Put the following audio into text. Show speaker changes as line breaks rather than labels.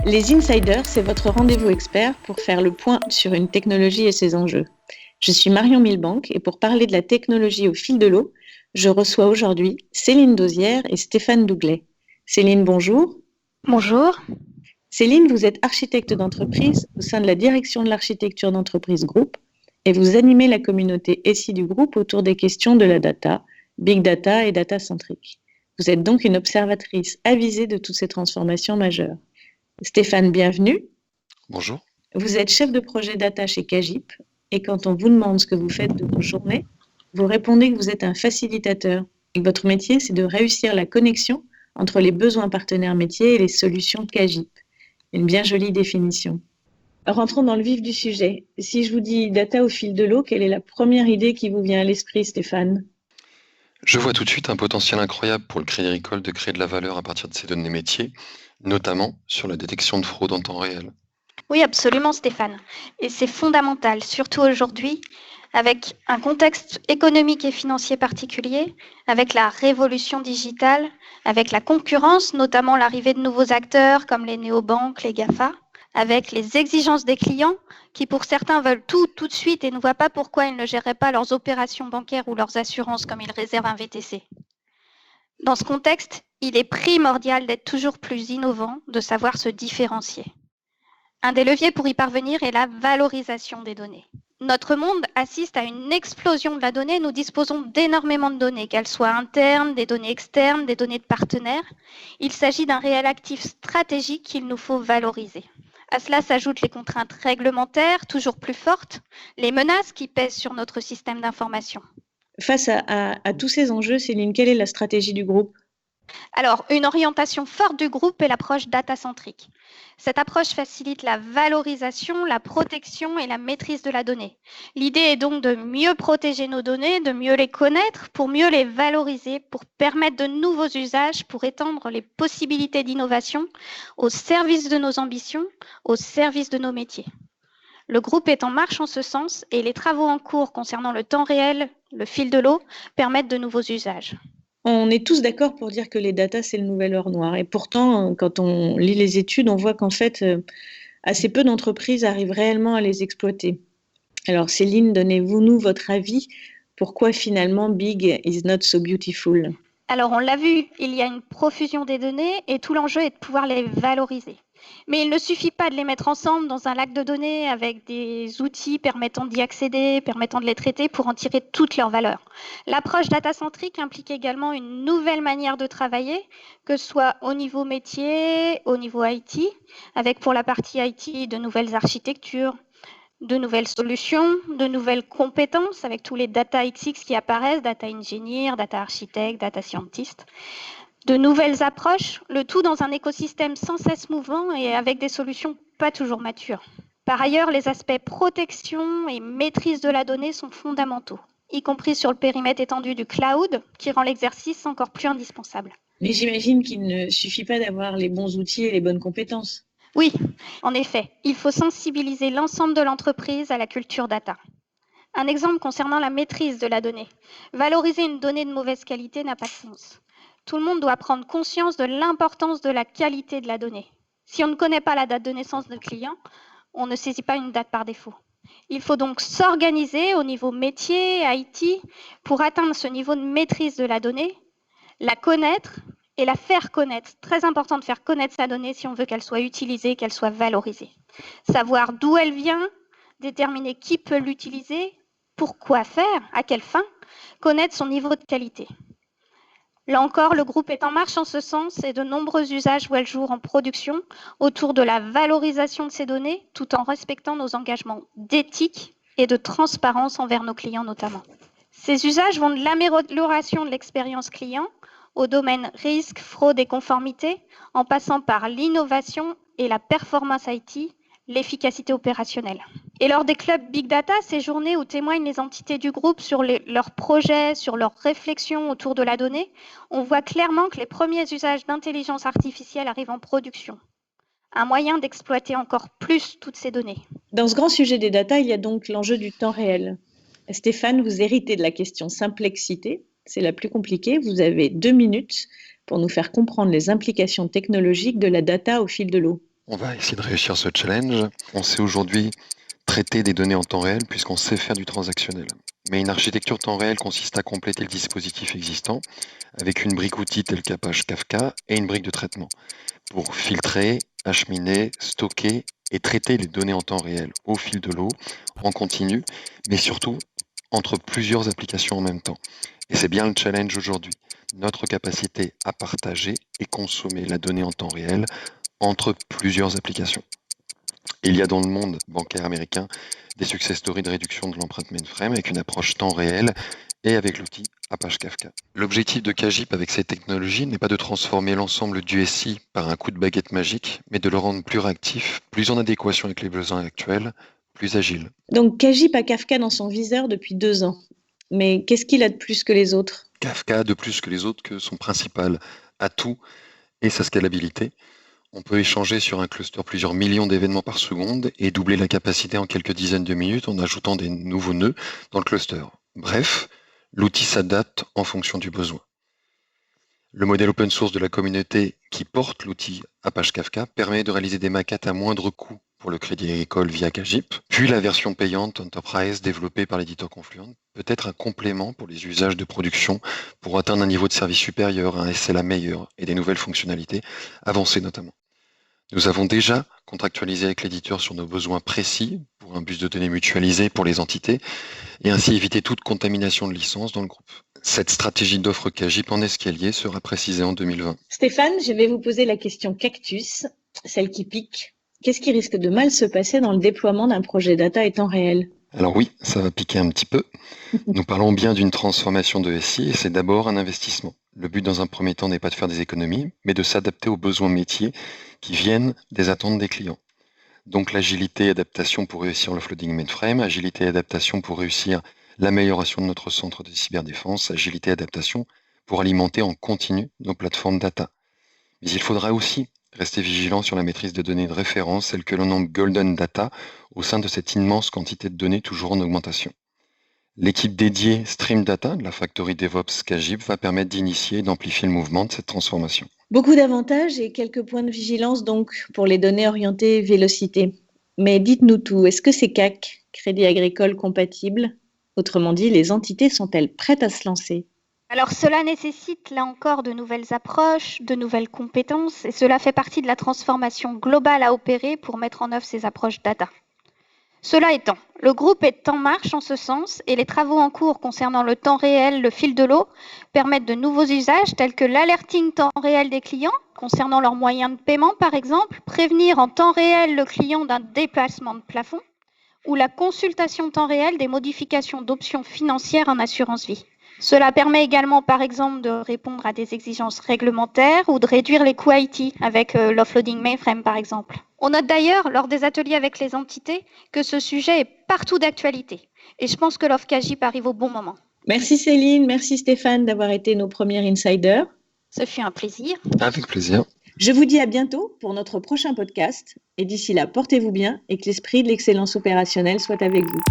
Les Insiders, c'est votre rendez-vous expert pour faire le point sur une technologie et ses enjeux. Je suis Marion Milbank et pour parler de la technologie au fil de l'eau, je reçois aujourd'hui Céline Dauzière et Stéphane Douglet. Céline, bonjour.
Bonjour.
Céline, vous êtes architecte d'entreprise au sein de la direction de l'architecture d'entreprise groupe et vous animez la communauté SI du groupe autour des questions de la data, big data et data centrique. Vous êtes donc une observatrice avisée de toutes ces transformations majeures. Stéphane, bienvenue.
Bonjour.
Vous êtes chef de projet data chez Cagip et quand on vous demande ce que vous faites de vos journées, vous répondez que vous êtes un facilitateur et que votre métier, c'est de réussir la connexion entre les besoins partenaires métiers et les solutions Cagip. Une bien jolie définition. Rentrons dans le vif du sujet. Si je vous dis data au fil de l'eau, quelle est la première idée qui vous vient à l'esprit, Stéphane ?
Je vois tout de suite un potentiel incroyable pour le Crédit Agricole de créer de la valeur à partir de ces données métiers, notamment sur la détection de fraude en temps réel.
Oui, absolument, Stéphane. Et c'est fondamental, surtout aujourd'hui, avec un contexte économique et financier particulier, avec la révolution digitale, avec la concurrence, notamment l'arrivée de nouveaux acteurs comme les néobanques, les GAFA, avec les exigences des clients qui, pour certains, veulent tout de suite et ne voient pas pourquoi ils ne géreraient pas leurs opérations bancaires ou leurs assurances comme ils réservent un VTC. Dans ce contexte, il est primordial d'être toujours plus innovant, de savoir se différencier. Un des leviers pour y parvenir est la valorisation des données. Notre monde assiste à une explosion de la donnée. Nous disposons d'énormément de données, qu'elles soient internes, des données externes, des données de partenaires. Il s'agit d'un réel actif stratégique qu'il nous faut valoriser. À cela s'ajoutent les contraintes réglementaires toujours plus fortes, les menaces qui pèsent sur notre système d'information.
Face à tous ces enjeux, Céline, quelle est la stratégie du groupe ?
Alors, une orientation forte du groupe est l'approche data-centrique. Cette approche facilite la valorisation, la protection et la maîtrise de la donnée. L'idée est donc de mieux protéger nos données, de mieux les connaître, pour mieux les valoriser, pour permettre de nouveaux usages, pour étendre les possibilités d'innovation au service de nos ambitions, au service de nos métiers. Le groupe est en marche en ce sens et les travaux en cours concernant le temps réel, le fil de l'eau, permettent de nouveaux usages.
On est tous d'accord pour dire que les data, c'est le nouvel or noir. Et pourtant, quand on lit les études, on voit qu'en fait, assez peu d'entreprises arrivent réellement à les exploiter. Alors Céline, donnez-vous-nous votre avis. Pourquoi finalement Big is not so beautiful ?
Alors on l'a vu, il y a une profusion des données et tout l'enjeu est de pouvoir les valoriser. Mais il ne suffit pas de les mettre ensemble dans un lac de données avec des outils permettant d'y accéder, permettant de les traiter pour en tirer toute leur valeur. L'approche data-centrique implique également une nouvelle manière de travailler, que ce soit au niveau métier, au niveau IT, avec pour la partie IT de nouvelles architectures, de nouvelles solutions, de nouvelles compétences avec tous les data XX qui apparaissent, data engineer, data architect, data scientist, de nouvelles approches, le tout dans un écosystème sans cesse mouvant et avec des solutions pas toujours matures. Par ailleurs, les aspects protection et maîtrise de la donnée sont fondamentaux, y compris sur le périmètre étendu du cloud, qui rend l'exercice encore plus indispensable.
Mais j'imagine qu'il ne suffit pas d'avoir les bons outils et les bonnes compétences.
Oui, en effet, il faut sensibiliser l'ensemble de l'entreprise à la culture data. Un exemple concernant la maîtrise de la donnée. Valoriser une donnée de mauvaise qualité n'a pas de sens. Tout le monde doit prendre conscience de l'importance de la qualité de la donnée. Si on ne connaît pas la date de naissance de client, on ne saisit pas une date par défaut. Il faut donc s'organiser au niveau métier, IT, pour atteindre ce niveau de maîtrise de la donnée, la connaître et la faire connaître. Très important de faire connaître sa donnée si on veut qu'elle soit utilisée, qu'elle soit valorisée. Savoir d'où elle vient, déterminer qui peut l'utiliser, pourquoi faire, à quelle fin, connaître son niveau de qualité. Là encore, le groupe est en marche en ce sens et de nombreux usages voient le jour en production autour de la valorisation de ces données, tout en respectant nos engagements d'éthique et de transparence envers nos clients notamment. Ces usages vont de l'amélioration de l'expérience client au domaine risque, fraude et conformité, en passant par l'innovation et la performance IT, l'efficacité opérationnelle. Et lors des clubs Big Data, ces journées où témoignent les entités du groupe sur leurs projets, sur leurs réflexions autour de la donnée, on voit clairement que les premiers usages d'intelligence artificielle arrivent en production. Un moyen d'exploiter encore plus toutes ces données.
Dans ce grand sujet des data, il y a donc l'enjeu du temps réel. Stéphane, vous héritez de la question simplexité. C'est la plus compliquée. Vous avez 2 minutes pour nous faire comprendre les implications technologiques de la data au fil de l'eau.
On va essayer de réussir ce challenge. On sait aujourd'hui traiter des données en temps réel puisqu'on sait faire du transactionnel. Mais une architecture temps réel consiste à compléter le dispositif existant avec une brique outil telle qu'Apache Kafka et une brique de traitement pour filtrer, acheminer, stocker et traiter les données en temps réel au fil de l'eau, en continu, mais surtout entre plusieurs applications en même temps. Et c'est bien le challenge aujourd'hui, notre capacité à partager et consommer la donnée en temps réel entre plusieurs applications. Il y a dans le monde bancaire américain des success stories de réduction de l'empreinte mainframe avec une approche temps réel et avec l'outil Apache Kafka. L'objectif de Kajip avec ces technologies n'est pas de transformer l'ensemble du SI par un coup de baguette magique, mais de le rendre plus réactif, plus en adéquation avec les besoins actuels, plus agile.
Donc Kajip a Kafka dans son viseur depuis 2 ans. Mais qu'est-ce qu'il a de plus que les autres?
Kafka, de plus que les autres, que son principal atout est sa scalabilité. On peut échanger sur un cluster plusieurs millions d'événements par seconde et doubler la capacité en quelques dizaines de minutes en ajoutant des nouveaux nœuds dans le cluster. Bref, l'outil s'adapte en fonction du besoin. Le modèle open source de la communauté qui porte l'outil Apache Kafka permet de réaliser des maquettes à moindre coût pour le Crédit Agricole via Kajip. Puis la version payante Enterprise développée par l'éditeur Confluent peut être un complément pour les usages de production pour atteindre un niveau de service supérieur, un SLA meilleur et des nouvelles fonctionnalités avancées notamment. Nous avons déjà contractualisé avec l'éditeur sur nos besoins précis pour un bus de données mutualisé pour les entités et ainsi éviter toute contamination de licences dans le groupe. Cette stratégie d'offre Kajip en escalier sera précisée en 2020.
Stéphane, je vais vous poser la question cactus, celle qui pique. Qu'est-ce qui risque de mal se passer dans le déploiement d'un projet data et temps réel?
Alors oui, ça va piquer un petit peu. Nous parlons bien d'une transformation de SI et c'est d'abord un investissement. Le but dans un premier temps n'est pas de faire des économies, mais de s'adapter aux besoins métiers qui viennent des attentes des clients. Donc l'agilité et adaptation pour réussir le flooding mainframe, agilité et adaptation pour réussir l'amélioration de notre centre de cyberdéfense, agilité et adaptation pour alimenter en continu nos plateformes data. Mais il faudra aussi rester vigilant sur la maîtrise de données de référence, celles que l'on nomme Golden Data, au sein de cette immense quantité de données toujours en augmentation. L'équipe dédiée Stream Data de la Factory DevOps Kajip va permettre d'initier et d'amplifier le mouvement de cette transformation.
Beaucoup d'avantages et quelques points de vigilance donc pour les données orientées vélocité. Mais dites-nous tout, est-ce que c'est CAC, Crédit Agricole compatible? Autrement dit, les entités sont-elles prêtes à se lancer?
Alors cela nécessite là encore de nouvelles approches, de nouvelles compétences, et cela fait partie de la transformation globale à opérer pour mettre en œuvre ces approches data. Cela étant, le groupe est en marche en ce sens et les travaux en cours concernant le temps réel, le fil de l'eau, permettent de nouveaux usages tels que l'alerting temps réel des clients concernant leurs moyens de paiement par exemple, prévenir en temps réel le client d'un dépassement de plafond ou la consultation temps réel des modifications d'options financières en assurance vie. Cela permet également, par exemple, de répondre à des exigences réglementaires ou de réduire les coûts IT avec l'offloading mainframe, par exemple. On note d'ailleurs, lors des ateliers avec les entités, que ce sujet est partout d'actualité. Et je pense que l'offre Kajip arrive au bon moment.
Merci Céline, merci Stéphane d'avoir été nos premiers insiders.
Ce fut un plaisir.
Avec plaisir.
Je vous dis à bientôt pour notre prochain podcast. Et d'ici là, portez-vous bien et que l'esprit de l'excellence opérationnelle soit avec vous.